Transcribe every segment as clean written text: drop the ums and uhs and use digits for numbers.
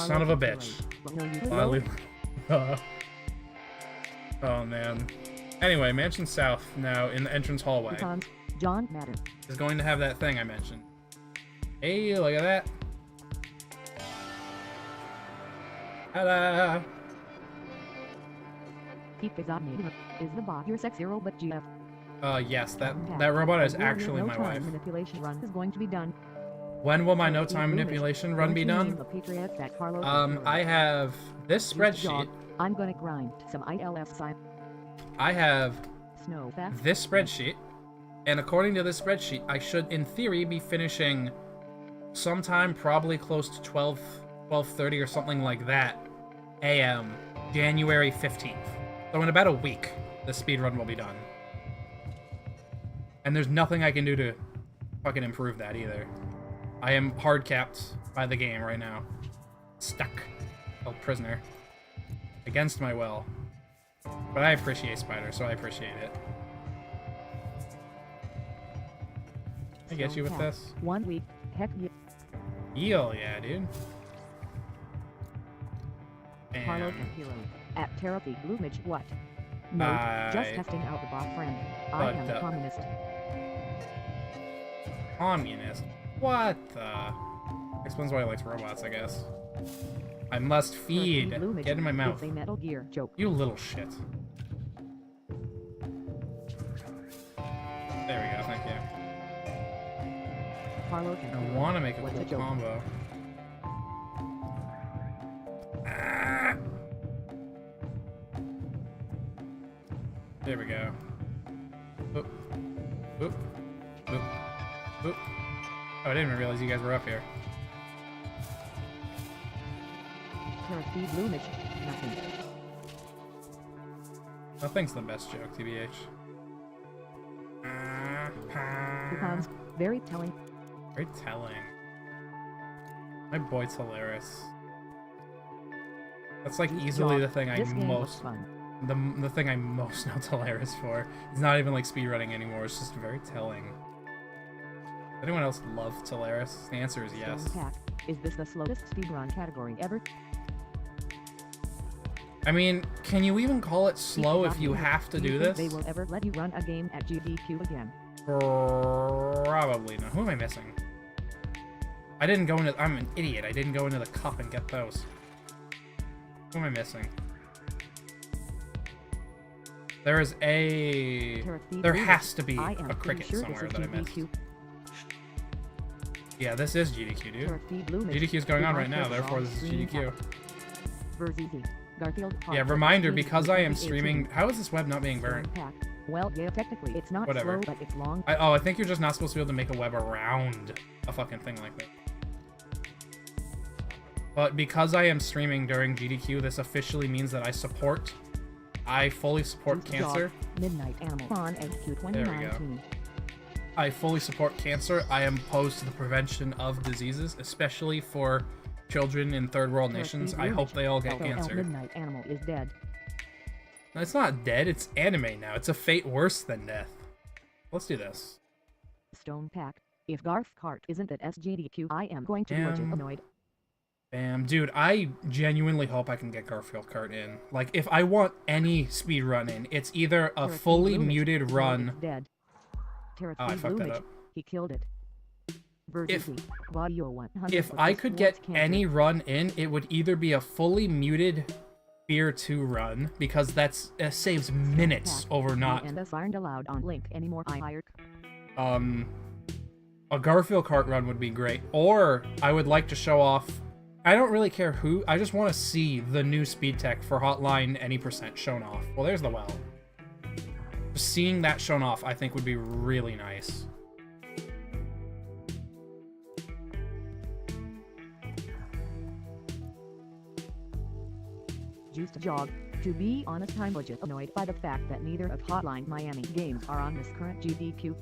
son of a bitch. Finally. Oh man. Anyway, Mansion South now in the entrance hallway John Madden is going to have that thing I mentioned. Hey, look at that. Ta-da! Keep examining. Is the bot your sex robot GF? Yes, that robot is actually my wife. Manipulation run is going to be done. When will my no-time manipulation run be done? I have this spreadsheet. I'm gonna grind some ILF sign. I have Snowfest. this spreadsheet, and according to this spreadsheet, I should, in theory, be finishing sometime probably close to 12:30 or something like that, a.m., January 15th. So in about a week, the speedrun will be done. And there's nothing I can do to fucking improve that either. I am hard capped by the game right now. Stuck. Held prisoner. Against my will. But I appreciate Spider, so I appreciate it. Can I get you with this? 1 week. Heck yeah. Hell yeah, dude. Carlos and Hero. At Therapy Bloomage, what? No, just testing out the bot friend. I am a communist. Communist? What the? Explains why he likes robots, I guess. I must feed. Get in my mouth. A Metal Gear joke. You little shit. There we go, thank you. Carlos I want to make a cool combo. Ah! There we go. Oop. Oop. Oop. Oop. Oh, I didn't even realize you guys were up here. Therapy Bloomage. Nothing. Nothing's the best joke, TBH. Coupons. Very telling. Very telling. My boy's hilarious. That's like easily the thing I most... The thing I'm most not hilarious for. It's not even like speedrunning anymore, it's just very telling. Does anyone else love Teleris? The answer is yes. Is this the slowest speedrun category ever? I mean, can you even call it slow if you have to do this? They will ever let you run a game at GDQ again? Probably not. Who am I missing? I didn't go into... I'm an idiot. I didn't go into the cup and get those. Who am I missing? There is a... There has to be a cricket somewhere that I missed. Yeah, this is GDQ, dude. GDQ is going on right now, therefore this is GDQ. Yeah, reminder, because I am streaming... How is this web not being burnt? Well, yeah, technically it's not slow, but it's long. I think you're just not supposed to be able to make a web around a fucking thing like that. But because I am streaming during GDQ, this officially means that I fully support cancer. Midnight Animal on SQ 2019. There we go. I fully support cancer. I am opposed to the prevention of diseases, especially for children in third world nations. I hope they all get cancer. Midnight Animal is dead. No, it's not dead. It's anime now. It's a fate worse than death. Let's do this. Stone Pack. If Garth Cart isn't at SGDQ, I am going to be annoyed. Bam. Dude, I genuinely hope I can get Garfield Cart in. Like, if I want any speedrun in, it's either a fully muted run... Dead. Oh, I fucked that up. He killed it. If I could get any run in, it would either be a fully muted Fear 2 run, because that's saves minutes over not... And thus aren't allowed on Link anymore. A Garfield Cart run would be great. Or, I would like to show off... I don't really care who, I just want to see the new speed tech for Hotline Any % shown off. Well, there's the well. Just seeing that shown off, I think, would be really nice. Juiced Jog. To be honest, I'm legit annoyed by the fact that neither of Hotline Miami games are on this current GDQ.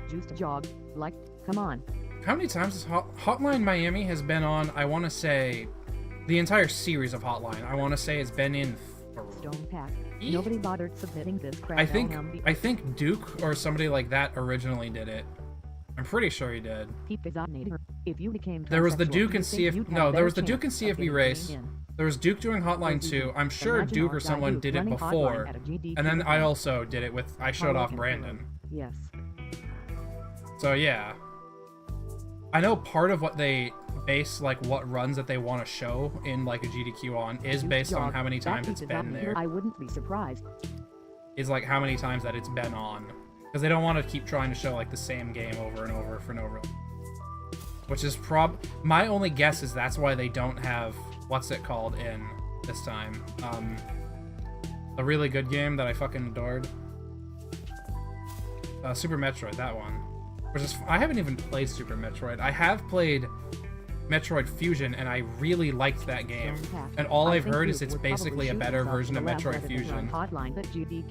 Juiced Jog. Like, come on. How many times has Hotline Miami has been on? I want to say the entire series of Hotline. I want to say it's been in. Stone Pack. Nobody bothered submitting this crap. I think Duke or somebody like that originally did it. I'm pretty sure he did. If you became There was the transsexual, Duke you and think see if you'd have no, a there was better the Duke and chance see if of we getting race. in. There was Duke doing Hotline Crazy 2. I'm sure Imagine Duke all or guy someone Duke did it running before. Hotline at a GDQ And then I event. also did it with I showed off Hotline Brandon. Yes. So yeah. I know part of what they base like what runs that they want to show in like a GDQ on is based on how many times it's been there. I wouldn't be surprised. Is like how many times that it's been on. Because they don't want to keep trying to show like the same game over and over for no reason. Which is my only guess is that's why they don't have what's it called in this time. A really good game that I fucking adored. Super Metroid, that one. Which is I haven't even played Super Metroid. I have played Metroid Fusion, and I really liked that game. And all I've heard is it's basically a better version of Metroid Fusion.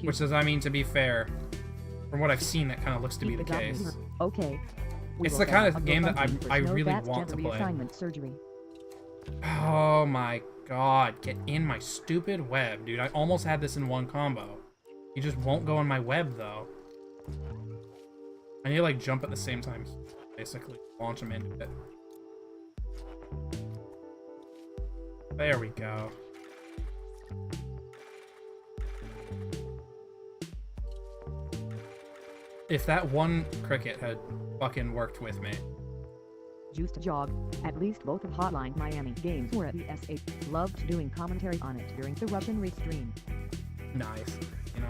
Which does, I mean, to be fair, from what I've seen, that kind of looks to be the case. Okay. It's the kind of game that I really want to play. Oh my god, get in my stupid web, dude. I almost had this in one combo. You just won't go in my web, though. I need to, like, jump at the same time, basically. Launch him into it. There we go. If that one cricket had fucking worked with me. Juiced Jog. At least both of Hotline Miami games were at ESA. Loved doing commentary on it during the Russian restream. Nice. You know,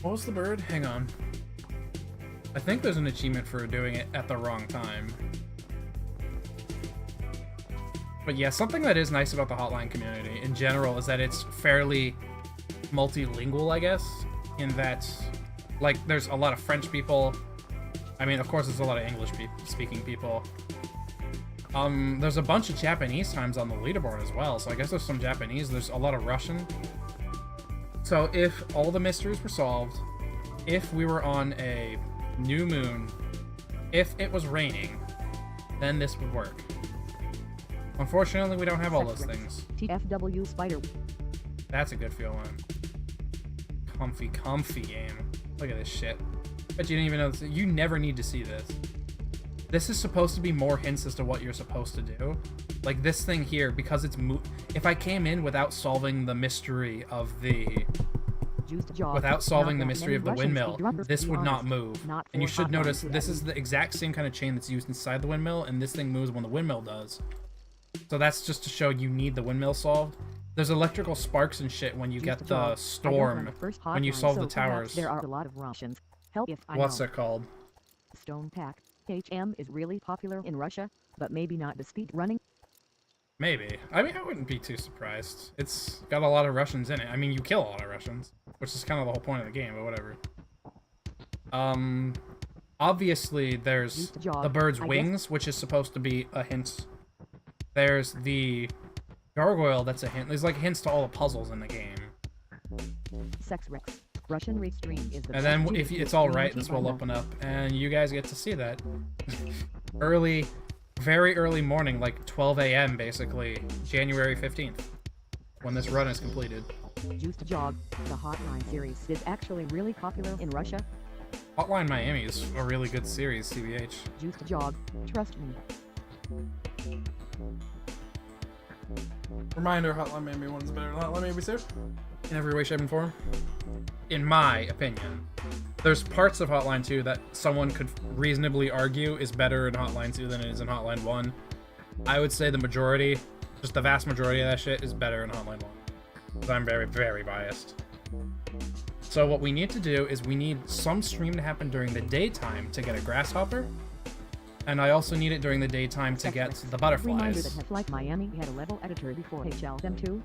what was the bird? Hang on. I think there's an achievement for doing it at the wrong time. But yeah, something that is nice about the Hotline community in general is that it's fairly multilingual, I guess, in that, like, there's a lot of French people. I mean, of course, there's a lot of English-speaking people. There's a bunch of Japanese times on the leaderboard as well, so I guess there's some Japanese. There's a lot of Russian. So if all the mysteries were solved, if we were on a new moon, if it was raining, then this would work. Unfortunately, we don't have all those things. TFW Spider. That's a good feeling. Comfy game. Look at this shit. But you didn't even know this. You never need to see this. This is supposed to be more hints as to what you're supposed to do. Like this thing here, because it's if I came in without solving the mystery of the windmill, this would not move. And you should notice this is the exact same kind of chain that's used inside the windmill, and this thing moves when the windmill does. So that's just to show you need the windmill solved. There's electrical sparks and shit when you get the storm, when you solve the towers. There are a lot of Russians. Help if I What's know. it called? Stone Pack. HM is really popular in Russia, but maybe not the speed running. Maybe. I mean, I wouldn't be too surprised. It's got a lot of Russians in it. I mean, you kill a lot of Russians, which is kind of the whole point of the game, but whatever. Obviously, there's the bird's wings, which is supposed to be a hint. There's the gargoyle, that's a hint. There's like hints to all the puzzles in the game. Sex Rex. Russian restream is the and then if it's all right, this will open up, and you guys get to see that. Very early morning, like 12 a.m. basically, January 15th, when this run is completed. Juiced Jog, the Hotline series is actually really popular in Russia. Hotline Miami is a really good series, CBH. Juiced Jog, trust me. Reminder, Hotline Miami 1 is better than Hotline Miami 2. In every way, shape, and form. In my opinion. There's parts of Hotline 2 that someone could reasonably argue is better in Hotline 2 than it is in Hotline 1. I would say the majority, just the vast majority of that shit, is better in Hotline 1. Because I'm very, very biased. So what we need to do is we need some stream to happen during the daytime to get a grasshopper. And I also need it during the daytime to get the butterflies. Reminder that Half-Life Miami had a level editor before HLM2.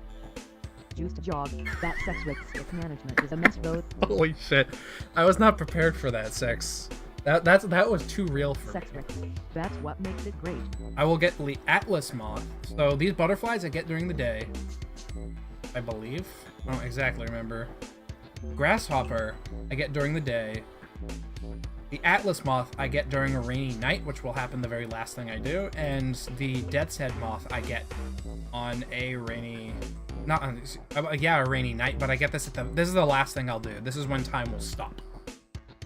Juiced Jog, that sex with management is a mess both. Holy shit. I was not prepared for that, sex. That was too real for sex me. That's what makes it great. I will get the Atlas moth. So these butterflies I get during the day, I believe. I don't exactly remember. Grasshopper I get during the day. The Atlas moth I get during a rainy night, which will happen the very last thing I do, and the Death's Head moth I get on a rainy, a rainy night. But I get this this is the last thing I'll do. This is when time will stop.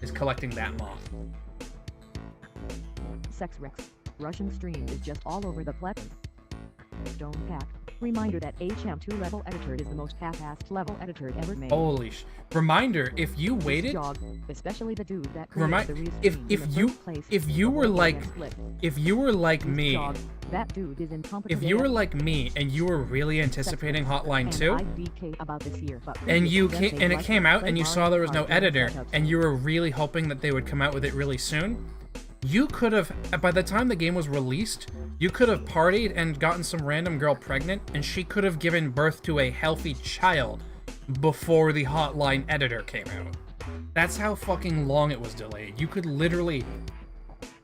is collecting that moth. Sex Rex. Russian stream is just all over the plex. Stone Pack. Reminder that HM2 level editor is the most half-assed level editor ever made. Holy reminder, if you waited, Jog, especially the dude that created the restream if in the you first place if you were before like it split. if you were like me, Jog, that dude is incompetent. if you were like me and you were really anticipating Hotline 2, about this year, but and you previously came, and it came out and you saw there was no editor and you were really hoping that they would come out with it really soon, you could have, by the time the game was released, you could have partied and gotten some random girl pregnant, and she could have given birth to a healthy child before the Hotline editor came out. That's how fucking long it was delayed. You could literally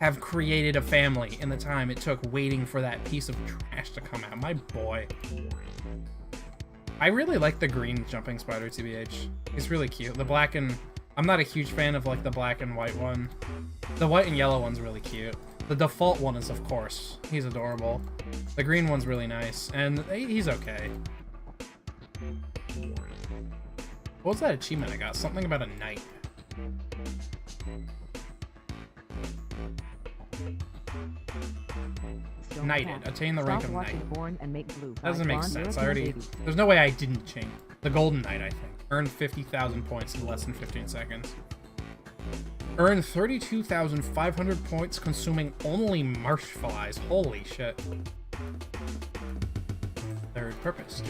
have created a family in the time it took waiting for that piece of trash to come out. My boy. I really like the green jumping spider, TBH. He's really cute. The black and... I'm not a huge fan of, like, the black and white one. The white and yellow one's really cute. The default one is, of course. He's adorable. The green one's really nice. And he's okay. What was that achievement I got? Something about a knight. Knighted. Attain the rank of knight. That doesn't make sense. There's no way I didn't change. The golden knight, I think. Earn 50,000 points in less than 15 seconds. Earn 32,500 points consuming only marsh flies. Holy shit. Third purpose.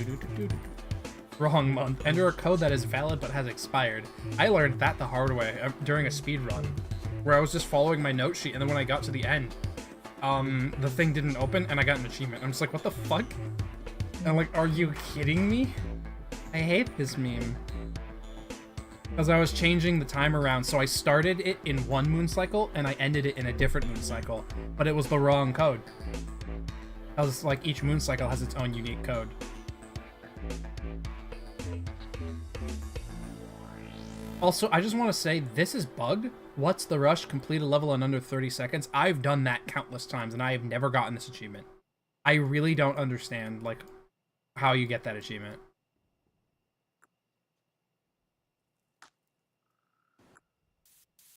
Wrong month. Enter a code that is valid but has expired. I learned that the hard way during a speed run, where I was just following my note sheet, and then when I got to the end, the thing didn't open, and I got an achievement. I'm just like, what the fuck? And I'm like, are you kidding me? I hate this meme. Because I was changing the time around, so I started it in one moon cycle, and I ended it in a different moon cycle. But it was the wrong code. I was like, each moon cycle has its own unique code. Also, I just want to say, this is bug. What's the rush? Complete a level in under 30 seconds. I've done that countless times, and I have never gotten this achievement. I really don't understand, like, how you get that achievement.